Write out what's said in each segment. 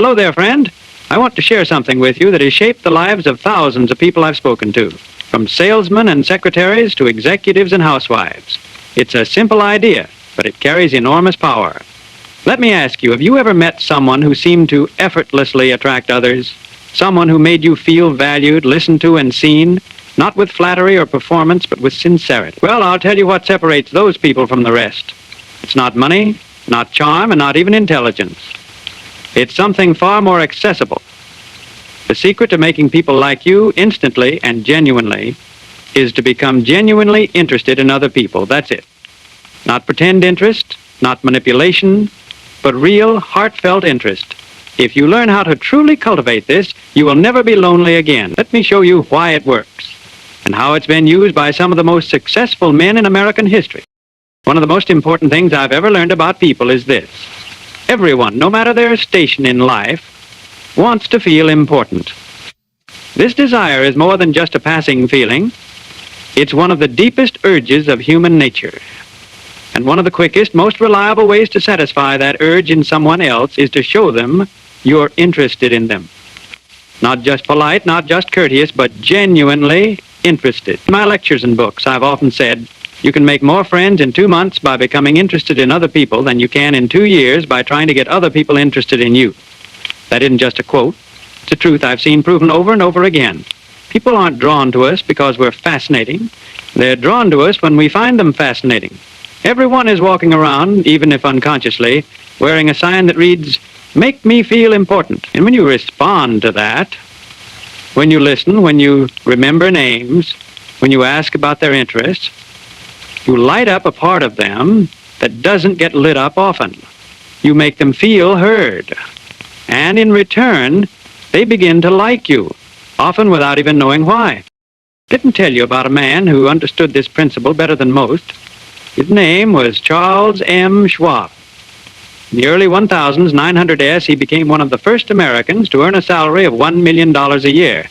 Hello there, friend. I want to share something with you that has shaped the lives of thousands of people I've spoken to, from salesmen and secretaries to executives and housewives. It's a simple idea, but it carries enormous power. Let me ask you, have you ever met someone who seemed to effortlessly attract others? Someone who made you feel valued, listened to, and seen? Not with flattery or performance, but with sincerity. Well, I'll tell you what separates those people from the rest. It's not money, not charm, and not even intelligence. It's something far more accessible. The secret to making people like you instantly and genuinely is to become genuinely interested in other people. That's it. Not pretend interest, not manipulation, but real, heartfelt interest. If you learn how to truly cultivate this, you will never be lonely again. Let me show you why it works and how it's been used by some of the most successful men in American history. One of the most important things I've ever learned about people is this. Everyone, no matter their station in life, wants to feel important. This desire is more than just a passing feeling. It's one of the deepest urges of human nature. And one of the quickest, most reliable ways to satisfy that urge in someone else is to show them you're interested in them. Not just polite, not just courteous, but genuinely interested. In my lectures and books, I've often said, you can make more friends in 2 months by becoming interested in other people than you can in 2 years by trying to get other people interested in you. That isn't just a quote. It's a truth I've seen proven over and over again. People aren't drawn to us because we're fascinating. They're drawn to us when we find them fascinating. Everyone is walking around, even if unconsciously, wearing a sign that reads, "Make me feel important." And when you respond to that, when you listen, when you remember names, when you ask about their interests, you light up a part of them that doesn't get lit up often. You make them feel heard. And in return, they begin to like you, often without even knowing why. Didn't tell you about a man who understood this principle better than most. His name was Charles M. Schwab. In the early 1900s, he became one of the first Americans to earn a salary of $1 million a year.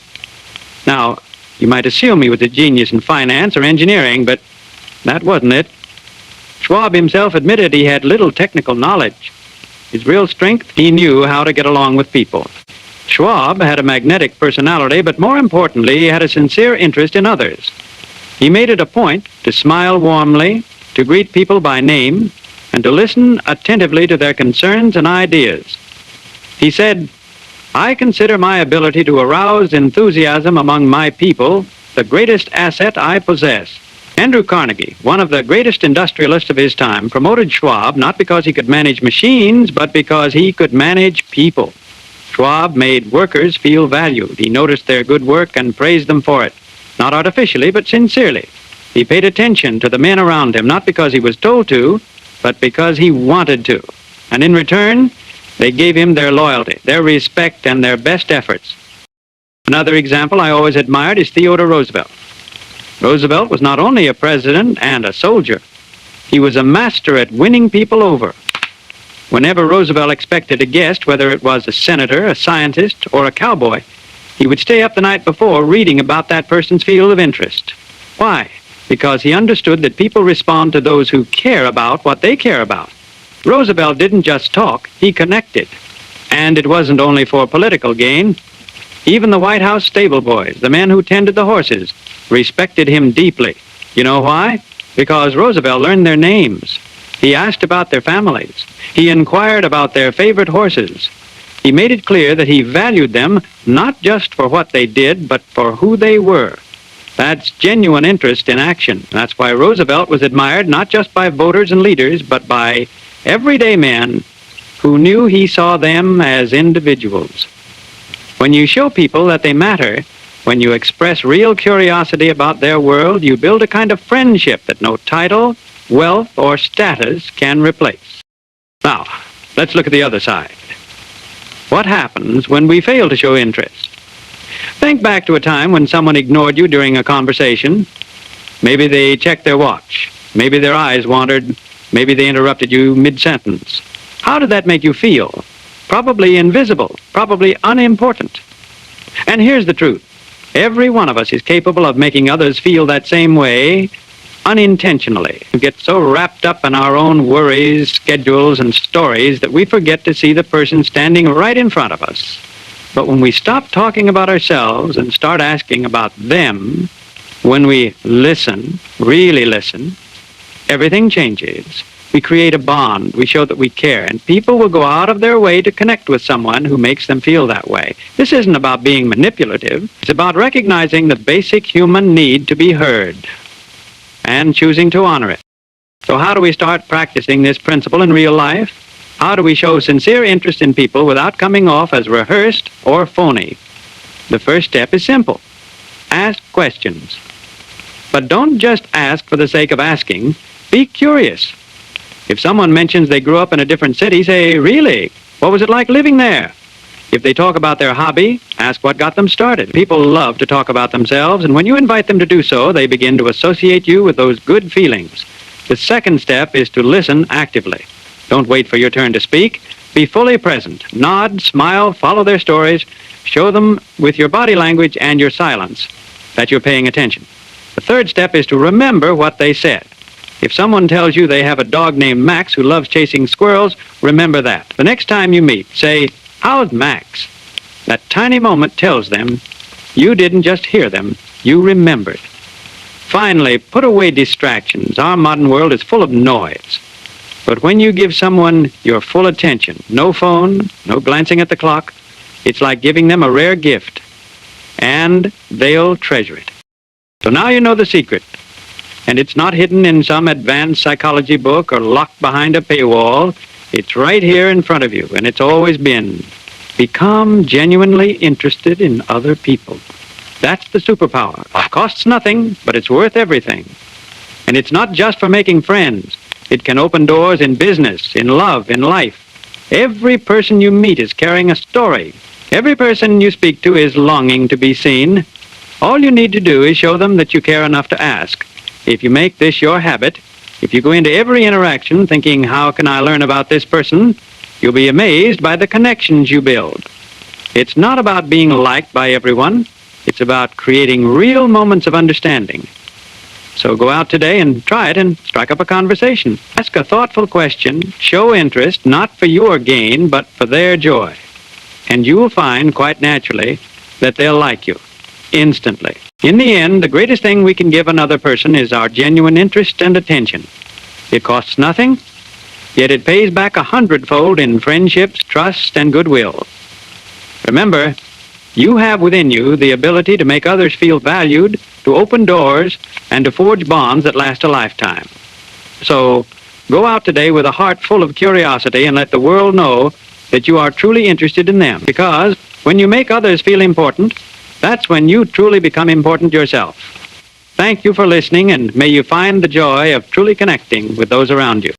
Now, you might assume he was a genius in finance or engineering, but that wasn't it. Schwab himself admitted he had little technical knowledge. His real strength, he knew how to get along with people. Schwab had a magnetic personality, but more importantly, he had a sincere interest in others. He made it a point to smile warmly, to greet people by name, and to listen attentively to their concerns and ideas. He said, "I consider my ability to arouse enthusiasm among my people the greatest asset I possess." Andrew Carnegie, one of the greatest industrialists of his time, promoted Schwab not because he could manage machines, but because he could manage people. Schwab made workers feel valued. He noticed their good work and praised them for it, not artificially, but sincerely. He paid attention to the men around him, not because he was told to, but because he wanted to. And in return, they gave him their loyalty, their respect, and their best efforts. Another example I always admired is Theodore Roosevelt. Roosevelt was not only a president and a soldier, he was a master at winning people over. Whenever Roosevelt expected a guest, whether it was a senator, a scientist, or a cowboy, he would stay up the night before reading about that person's field of interest. Why? Because he understood that people respond to those who care about what they care about. Roosevelt didn't just talk, he connected. And it wasn't only for political gain. Even the White House stable boys, the men who tended the horses, respected him deeply. You know why? Because Roosevelt learned their names. He asked about their families. He inquired about their favorite horses. He made it clear that he valued them not just for what they did, but for who they were. That's genuine interest in action. That's why Roosevelt was admired not just by voters and leaders, but by everyday men who knew he saw them as individuals. When you show people that they matter, when you express real curiosity about their world, you build a kind of friendship that no title, wealth, or status can replace. Now, let's look at the other side. What happens when we fail to show interest? Think back to a time when someone ignored you during a conversation. Maybe they checked their watch. Maybe their eyes wandered. Maybe they interrupted you mid-sentence. How did that make you feel? Probably invisible, probably unimportant. And here's the truth. Every one of us is capable of making others feel that same way unintentionally. We get so wrapped up in our own worries, schedules, and stories that we forget to see the person standing right in front of us. But when we stop talking about ourselves and start asking about them, when we listen, really listen, everything changes. We create a bond. We show that we care. And people will go out of their way to connect with someone who makes them feel that way. This isn't about being manipulative. It's about recognizing the basic human need to be heard and choosing to honor it. So how do we start practicing this principle in real life? How do we show sincere interest in people without coming off as rehearsed or phony? The first step is simple. Ask questions. But don't just ask for the sake of asking. Be curious. If someone mentions they grew up in a different city, say, really? What was it like living there? If they talk about their hobby, ask what got them started. People love to talk about themselves, and when you invite them to do so, they begin to associate you with those good feelings. The second step is to listen actively. Don't wait for your turn to speak. Be fully present. Nod, smile, follow their stories. Show them with your body language and your silence that you're paying attention. The third step is to remember what they said. If someone tells you they have a dog named Max who loves chasing squirrels, remember that. The next time you meet, say, how's Max? That tiny moment tells them you didn't just hear them, you remembered. Finally, put away distractions. Our modern world is full of noise. But when you give someone your full attention, no phone, no glancing at the clock, it's like giving them a rare gift, and they'll treasure it. So now you know the secret. And it's not hidden in some advanced psychology book or locked behind a paywall. It's right here in front of you, and it's always been. Become genuinely interested in other people. That's the superpower. It costs nothing, but it's worth everything. And it's not just for making friends. It can open doors in business, in love, in life. Every person you meet is carrying a story. Every person you speak to is longing to be seen. All you need to do is show them that you care enough to ask. If you make this your habit, if you go into every interaction thinking, how can I learn about this person, you'll be amazed by the connections you build. It's not about being liked by everyone. It's about creating real moments of understanding. So go out today and try it and strike up a conversation. Ask a thoughtful question, show interest, not for your gain, but for their joy. And you will find, quite naturally, that they'll like you instantly. In the end, the greatest thing we can give another person is our genuine interest and attention. It costs nothing, yet it pays back 100-fold in friendships, trust, and goodwill. Remember, you have within you the ability to make others feel valued, to open doors, and to forge bonds that last a lifetime. So, go out today with a heart full of curiosity and let the world know that you are truly interested in them. Because when you make others feel important, that's when you truly become important yourself. Thank you for listening, and may you find the joy of truly connecting with those around you.